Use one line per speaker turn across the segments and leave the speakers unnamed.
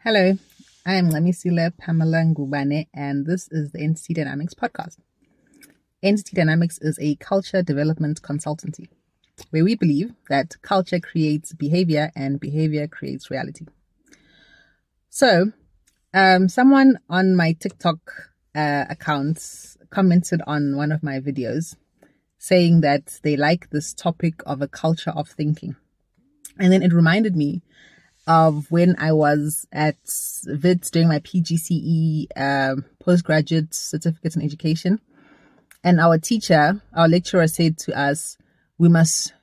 Hello, I am Lamisila Pamela Ngubane, and this is the Entity Dynamics podcast. Entity Dynamics is a culture development consultancy where we believe that culture creates behavior and behavior creates reality. So, someone on my TikTok accounts commented on one of my videos saying that they like this topic of a culture of thinking. And then it reminded me of when I was at WITS doing my PGCE postgraduate certificate in education. And our lecturer said to us, we must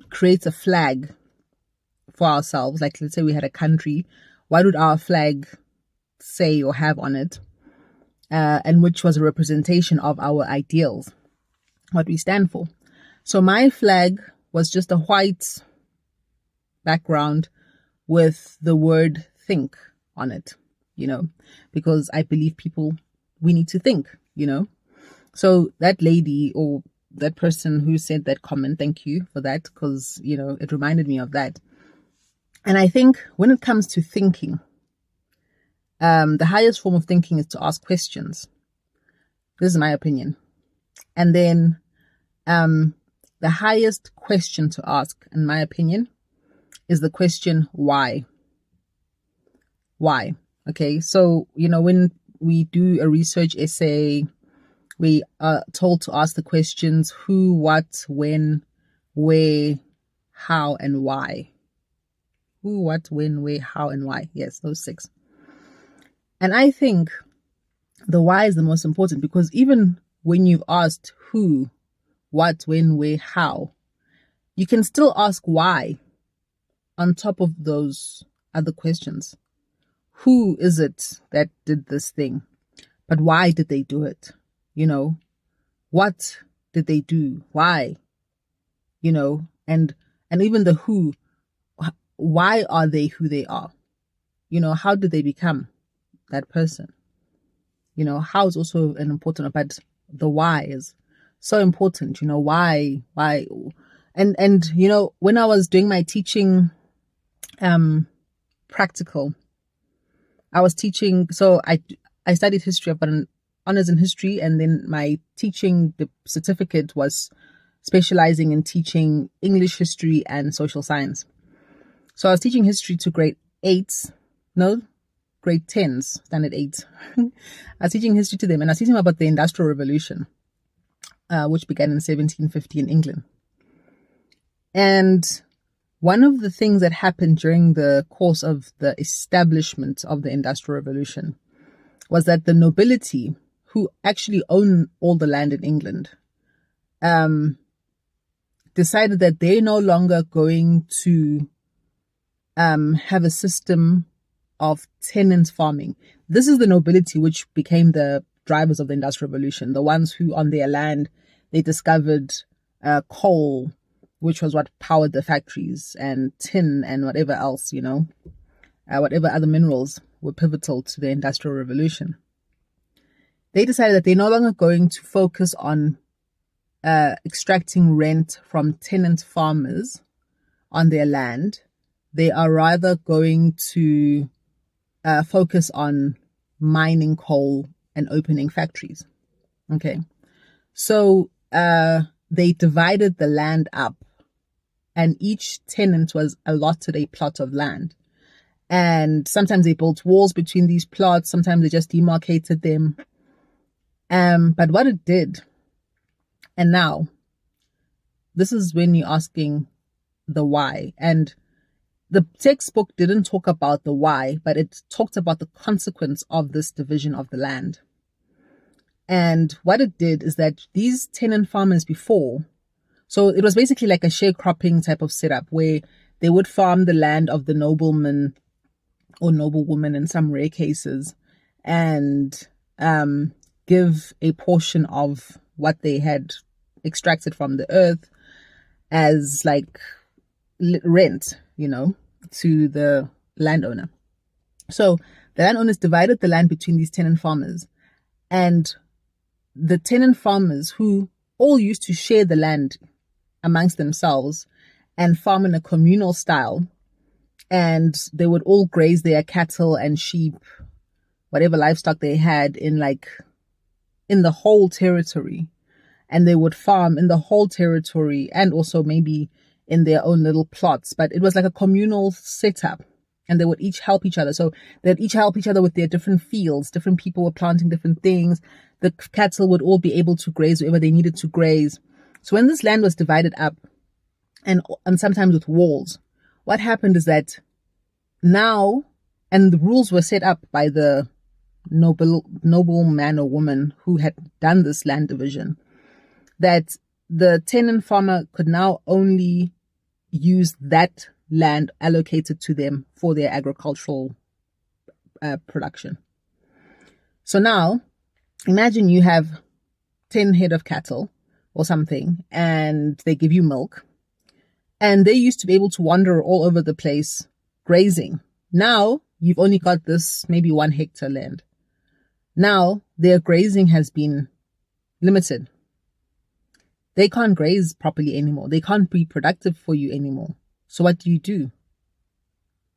create a flag for ourselves. Like, let's say we had a country. What would our flag say or have on it? And which was a representation of our ideals, what we stand for. So my flag was just a white background with the word think on it, because I believe we need to think, So that lady or that person who said that comment, thank you for that, because, it reminded me of that. And I think when it comes to thinking, the highest form of thinking is to ask questions. This is my opinion. And then the highest question to ask, in my opinion, is the question why. Why? Okay, so when we do a research essay, we are told to ask the questions who, what, when, where, how, and why. Who, what, when, where, how, and why. Yes, those 6. And I think the why is the most important, because even when you've asked who, what, when, where, how, you can still ask why on top of those other questions. Who is it that did this thing? But why did they do it? What did they do? Why? And even the who, why are they who they are? How did they become that person? How is also an important, but the why is so important. Why? And when I was doing my teaching practical, I was teaching, so I studied history. I've got an honors in history, and then my teaching certificate was specializing in teaching English, history, and social science. So I was teaching history to grade 10s, standard 8. I was teaching history to them, and I was teaching them about the Industrial Revolution, which began in 1750 in England. And one of the things that happened during the course of the establishment of the Industrial Revolution was that the nobility, who actually own all the land in England, decided that they're no longer going to have a system of tenant farming. This is the nobility which became the drivers of the Industrial Revolution, the ones who on their land, they discovered coal, which was what powered the factories, and tin and whatever else, whatever other minerals were pivotal to the Industrial Revolution. They decided that they're no longer going to focus on extracting rent from tenant farmers on their land. They are rather going to focus on mining coal and opening factories. Okay. So they divided the land up, and each tenant was allotted a plot of land. And sometimes they built walls between these plots. Sometimes they just demarcated them. But what it did, and now, this is when you're asking the why. And the textbook didn't talk about the why, but it talked about the consequence of this division of the land. And what it did is that these tenant farmers before, so it was basically like a sharecropping type of setup where they would farm the land of the nobleman or noblewoman in some rare cases, and give a portion of what they had extracted from the earth as like rent, to the landowner. So the landowners divided the land between these tenant farmers, and the tenant farmers, who all used to share the land amongst themselves and farm in a communal style, and they would all graze their cattle and sheep, whatever livestock they had in the whole territory. And they would farm in the whole territory and also maybe in their own little plots. But it was like a communal setup, and they would each help each other. So they'd each help each other with their different fields. Different people were planting different things. The cattle would all be able to graze wherever they needed to graze. So when this land was divided up, and sometimes with walls, what happened is that now, and the rules were set up by the noble man or woman who had done this land division, that the tenant farmer could now only use that land allocated to them for their agricultural production. So now, imagine you have 10 head of cattle or something, and they give you milk, and they used to be able to wander all over the place grazing. Now, you've only got this maybe 1 hectare land. Now, their grazing has been limited. They can't graze properly anymore. They can't be productive for you anymore. So what do?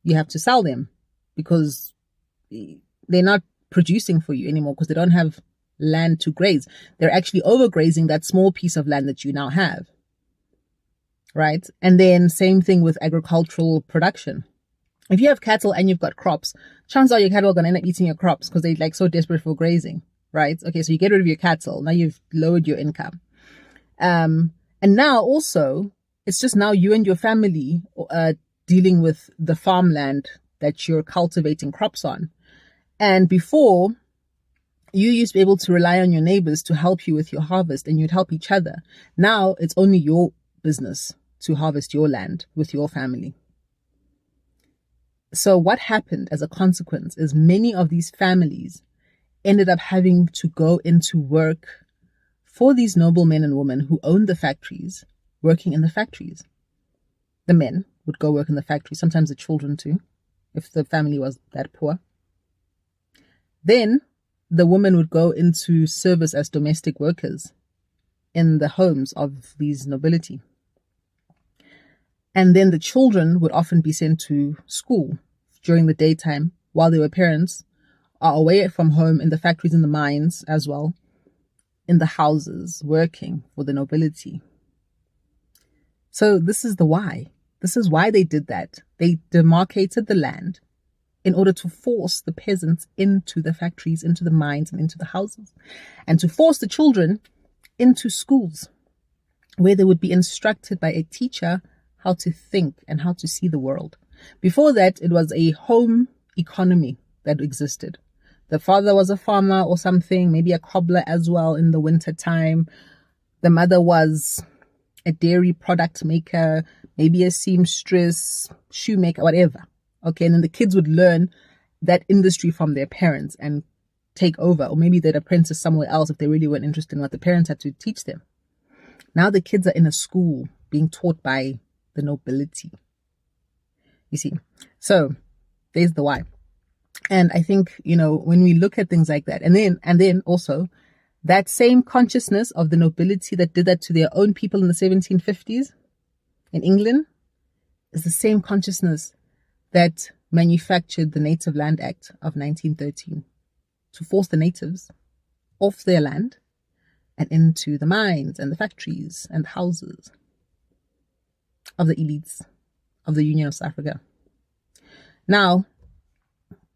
You have to sell them, because they're not producing for you anymore, because they don't have land to graze. They're actually overgrazing that small piece of land that you now have. Right? And then same thing with agricultural production. If you have cattle and you've got crops, chances are your cattle are going to end up eating your crops because they're so desperate for grazing. Right? Okay, so you get rid of your cattle. Now you've lowered your income. And now also, it's just now you and your family dealing with the farmland that you're cultivating crops on. And before, you used to be able to rely on your neighbors to help you with your harvest, and you'd help each other. Now it's only your business to harvest your land with your family. So what happened as a consequence is many of these families ended up having to go into work for these noble men and women who owned the factories, working in the factories. The men would go work in the factory, sometimes the children too, if the family was that poor. Then the women would go into service as domestic workers in the homes of these nobility. And then the children would often be sent to school during the daytime while their parents are away from home in the factories and the mines as well, in the houses, working for the nobility. So this is the why. This is why they did that. They demarcated the land in order to force the peasants into the factories, into the mines, and into the houses, and to force the children into schools where they would be instructed by a teacher how to think and how to see the world. Before that, it was a home economy that existed. The father was a farmer or something, maybe a cobbler as well in the winter time. The mother was a dairy product maker, maybe a seamstress, shoemaker, whatever. Okay, and then the kids would learn that industry from their parents and take over, or maybe they'd apprentice somewhere else if they really weren't interested in what the parents had to teach them. Now the kids are in a school being taught by the nobility. You see, so there's the why. And I think, when we look at things like that, and then also that same consciousness of the nobility that did that to their own people in the 1750s in England is the same consciousness that manufactured the Native Land Act of 1913 to force the natives off their land and into the mines and the factories and houses of the elites of the Union of South Africa. Now,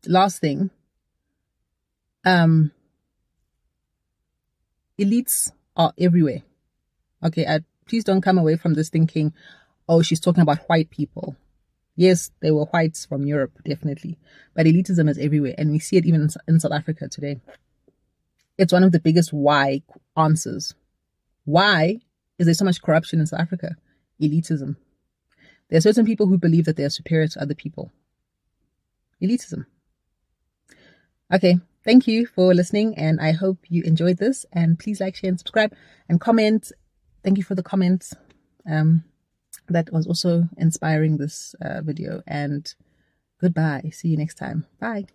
last thing, elites are everywhere. Okay, please don't come away from this thinking, oh, she's talking about white people. Yes, they were whites from Europe, definitely. But elitism is everywhere, and we see it even in South Africa today. It's one of the biggest why answers. Why is there so much corruption in South Africa? Elitism. There are certain people who believe that they are superior to other people. Elitism. Okay, thank you for listening, and I hope you enjoyed this. And please like, share, and subscribe, and comment. Thank you for the comments. That was also inspiring this video. And goodbye. See you next time. Bye.